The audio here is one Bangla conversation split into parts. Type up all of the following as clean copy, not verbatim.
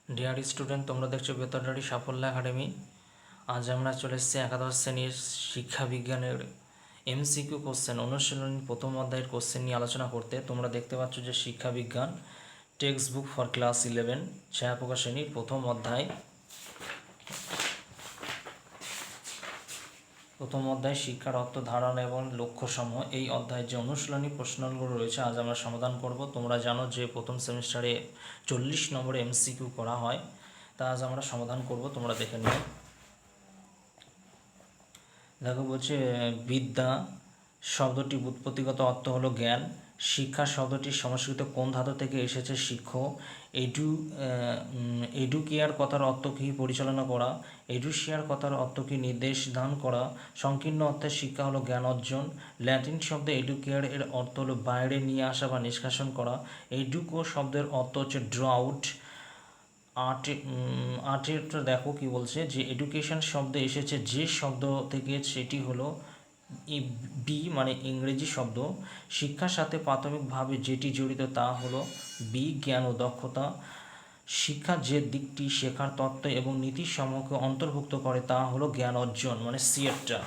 ডিয়ার স্টুডেন্ট, তোমরা দেখছো বেতনডারি সাফল্য একাডেমি। আজ আমরা চলে এসেছি একাদশ শ্রেণীর শিক্ষা বিজ্ঞানের এমসিকিউ কোশ্চেন অনুশীলনী প্রথম অধ্যায়ের কোশ্চেন নিয়ে আলোচনা করতে। তোমরা দেখতে পাচ্ছ যে শিক্ষা বিজ্ঞান টেক্সট বুক ফর ক্লাস 11 ছায়া প্রকাশনীর প্রথম অধ্যায় শিক্ষার অর্থ, ধারণা এবং লক্ষ্যসমূহ। এই অধ্যায়ের যে অনুশীলনী প্রশ্নগুলো রয়েছে আজ আমরা সমাধান করব। তোমরা জানো যে প্রথম সেমিস্টারে 40 নম্বরে এমসিকিউ করা হয়, তা আজ আমরা সমাধান করব। তোমরা দেখে নিও। দেখো বলছে, বিদ্যা শব্দটি উৎপত্তিগত অর্থ হলো জ্ঞান। শিক্ষা শব্দটি সংস্কৃত কোন ধাতু থেকে এসেছে? শিক্ষ। এডুকেয়ার কথার অর্থ কী? পরিচালনা করা। এডুশিয়ার কথার অর্থ কী? নির্দেশ দান করা। সংকীর্ণ অর্থের শিক্ষা হলো জ্ঞান অর্জন। ল্যাটিন শব্দে এডুকেয়ার এর অর্থ হলো বাইরে নিয়ে আসা বা নিষ্কাশন করা। এডুকো শব্দের অর্থ হচ্ছে ড্রাউট। আর্টেরটা দেখো কি বলছে, যে এডুকেশন শব্দে এসেছে যে শব্দ থেকে, সেটি হলো বি, মানে ইংরেজি শব্দ। শিক্ষার সাথে প্রাথমিকভাবে যেটি জড়িত তা হলো বি, জ্ঞান ও দক্ষতা। শিক্ষার যে দিকটি শেখার তত্ত্ব এবং নীতির সমূহকে অন্তর্ভুক্ত করে তা হলো জ্ঞান অর্জন, মানে সিএরটা।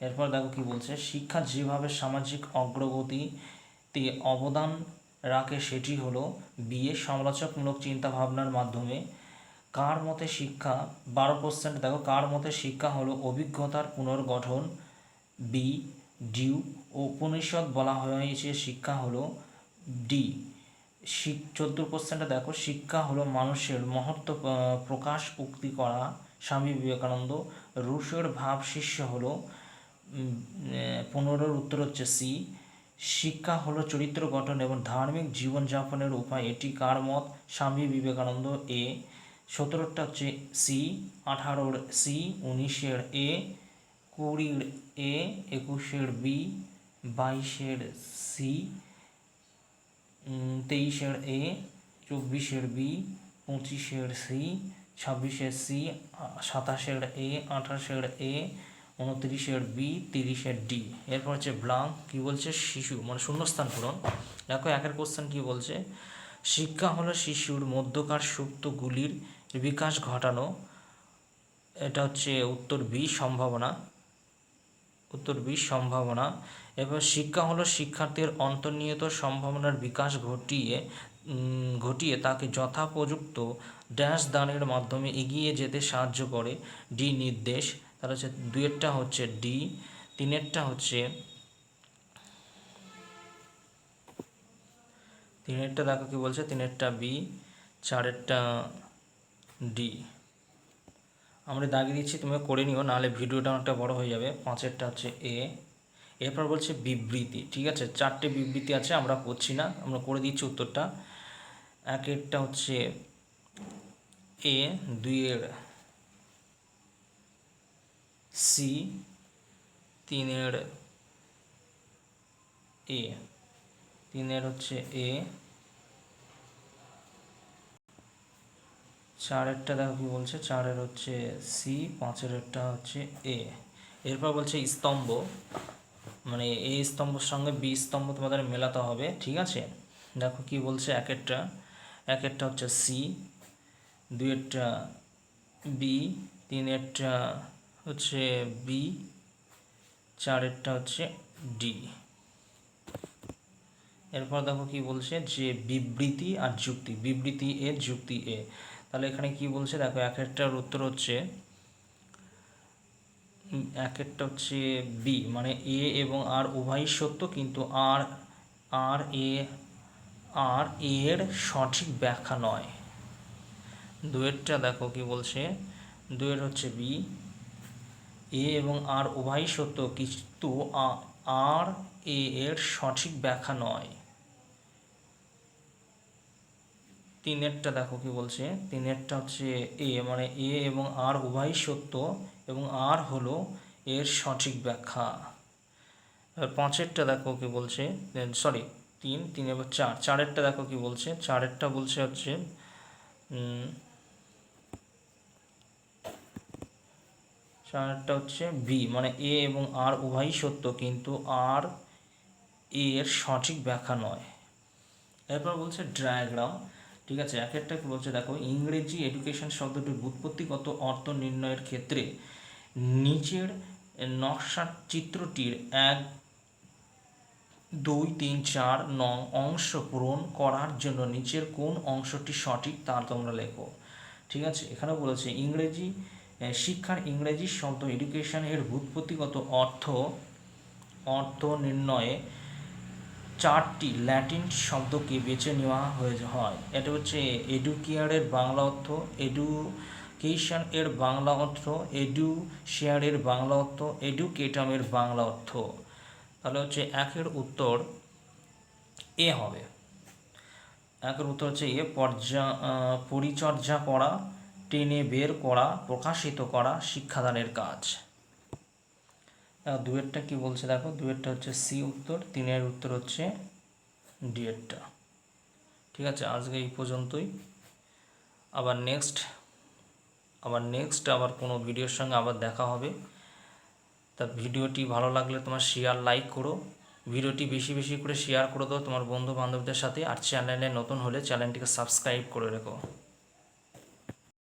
এরপর দেখো কি বলছে, শিক্ষা যেভাবে সামাজিক অগ্রগতিতে অবদান রাখে সেটি হলো বিয়ে, সমালোচকমূলক চিন্তাভাবনার মাধ্যমে। কার মতে শিক্ষা? 12%। দেখো, কার মতে শিক্ষা হলো অভিজ্ঞতার পুনর্গঠন? B, due. উপনিষদ বলা হয়েছে শিক্ষা হলো ডি। 14%। দেখো, শিক্ষা হলো মানুষের মহত্ব প্রকাশ উক্তি করা? স্বামী বিবেকানন্দ। রুশোর ভাব শিষ্য হলো 15 উত্তর হচ্ছে সি। শিক্ষা হলো চরিত্র গঠন এবং ধার্মিক জীবনযাপনের উপায়, এটি কার মত? স্বামী বিবেকানন্দ। এ। 17টা হচ্ছে সি। 18 সি। 19 এ। 20 এ। 21 বি। 22 সি। 23 এ। 24 বি। 25 সি। 26 সি। 27 এ। 28 এ। 29 বি। 30 ডি। এরপর হচ্ছে ব্লাঙ্ক। কি বলছে? শিশু, মানে শূন্যস্থান পূরণ। দেখো, একের কোশ্চেন কি বলছে, শিক্ষা হলো শিশুর মধ্যকার সুপ্তগুলির বিকাশ ঘটানো। এটা হচ্ছে উত্তর বি, সম্ভাবনা। উত্তর বি, সম্ভাবনা। এবার শিক্ষা হলো শিক্ষার্থীর অন্তর্নিহিত সম্ভাবনার বিকাশ ঘটিয়ে তাকে যথাপযুক্ত ড্যাশ দানের মাধ্যমে এগিয়ে যেতে সাহায্য করে। ডি, নির্দেশ। তাহলে হচ্ছে 2-এরটা হচ্ছে ডি। 3-এরটা হচ্ছে দেখো কি বলছে, 3-এরটা বি। 4-এরটা ডি। আমরা দাগিয়ে দিচ্ছি, তুমি করে নিও, নাহলে ভিডিওটা অনেকটা বড় হয়ে যাবে। 5-এরটা হচ্ছে এ। এরপর বলছে বিবৃতি। ঠিক আছে, 4টে বিবৃতি আছে, আমরা করছি না, আমরা করে দিচ্ছি উত্তরটা। 1-এরটা হচ্ছে এ। 2-এর সি। 3-এর এ। 3-এর হচ্ছে এ। 4-এরটা দেখো কি বলছে, 4-এর হচ্ছে সি। 5-এরটা হচ্ছে এ। এরপর বলছে স্তম্ভ, মানে এ স্তম্ভের সঙ্গে বি স্তম্ভ তোমাদের মেলাতে হবে। ঠিক আছে, দেখো কি বলছে, 1-এরটা হচ্ছে সি। 2-এরটা বি। 3-এরটা হচ্ছে বি। 4-এরটা হচ্ছে ডি। এরপর দেখো কি বলছে, যে বিবৃতি আর যুক্তি। বিবৃতি এ, যুক্তি এ। তাহলে এখানে কি বলছে, দেখো, 1-এরটার উত্তর হচ্ছে 1-এরটা হচ্ছে বি, মানে এ এবং আর উভয়ই সত্য, কিন্তু আর এর সঠিক ব্যাখ্যা নয়। 2-এরটা দেখো কি বলছে, 2-এর হচ্ছে বি, এ এবং আর উভয়ই সত্য, কিন্তু আর এর সঠিক ব্যাখ্যা নয়। 3-এরটা দেখো কি বলছে, 3-এরটা হচ্ছে এ, মানে এ এবং আর উভয়ই সত্য এবং আর হলো এর সঠিক ব্যাখ্যা। এবার 5-এরটা দেখো কি বলছে, সরি 3 এবার 4-এরটা দেখো কি বলছে, 4-এরটা বলছে হচ্ছে 4-এরটা হচ্ছে বি, মানে এ এবং আর উভয়ই সত্য, কিন্তু আর এর সঠিক ব্যাখ্যা নয়। এরপর বলছে ডায়াগ্রাম, ঠিক আছে। এক একটা বলছে দেখো, ইংরেজি এডুকেশন শব্দটির ব্যুৎপত্তিগত অর্থ নির্ণয়ের ক্ষেত্রে নিচের নকশা চিত্রটির 1, 2, 3, 4 নং অংশ পূরণ করার জন্য নিচের কোন অংশটি সঠিক তা তোমরা লেখো, ঠিক আছে। এখানে বলেছে ইংরেজি শিক্ষার ইংরেজি শব্দ এডুকেশন এর ব্যুৎপত্তিগত অর্থ নির্ণয়ে 4টি ল্যাটিন শব্দকে বেছে নেওয়া হয়। এটা হচ্ছে এডুকেয়ারের বাংলা অর্থ, এডুকেশন এর বাংলা অর্থ, এডুশেয়ারের বাংলা অর্থ, এডুকেটামের বাংলা অর্থ। তাহলে হচ্ছে একের উত্তর এ হবে। একের উত্তর হচ্ছে এ, পরিচর্যা করা, টেনে বের করা, প্রকাশিত করা, শিক্ষাদানের কাজ। দুয়েরটা কি বলছে দেখো, দুয়েরটা হচ্ছে সি উত্তর, তিনের উত্তর হচ্ছে ডি এরটা। ঠিক আছে, আজকে এই পর্যন্তই। আবার নেক্সট কোনো ভিডিওর সঙ্গে আবার দেখা হবে। তা ভিডিওটি ভালো লাগলে তোমার শেয়ার, লাইক করো, ভিডিওটি বেশি বেশি করে শেয়ার করে দাও তোমার বন্ধু বান্ধবদের সাথে। আর চ্যানেলে নতুন হলে চ্যানেলটিকে সাবস্ক্রাইব করে রেখো।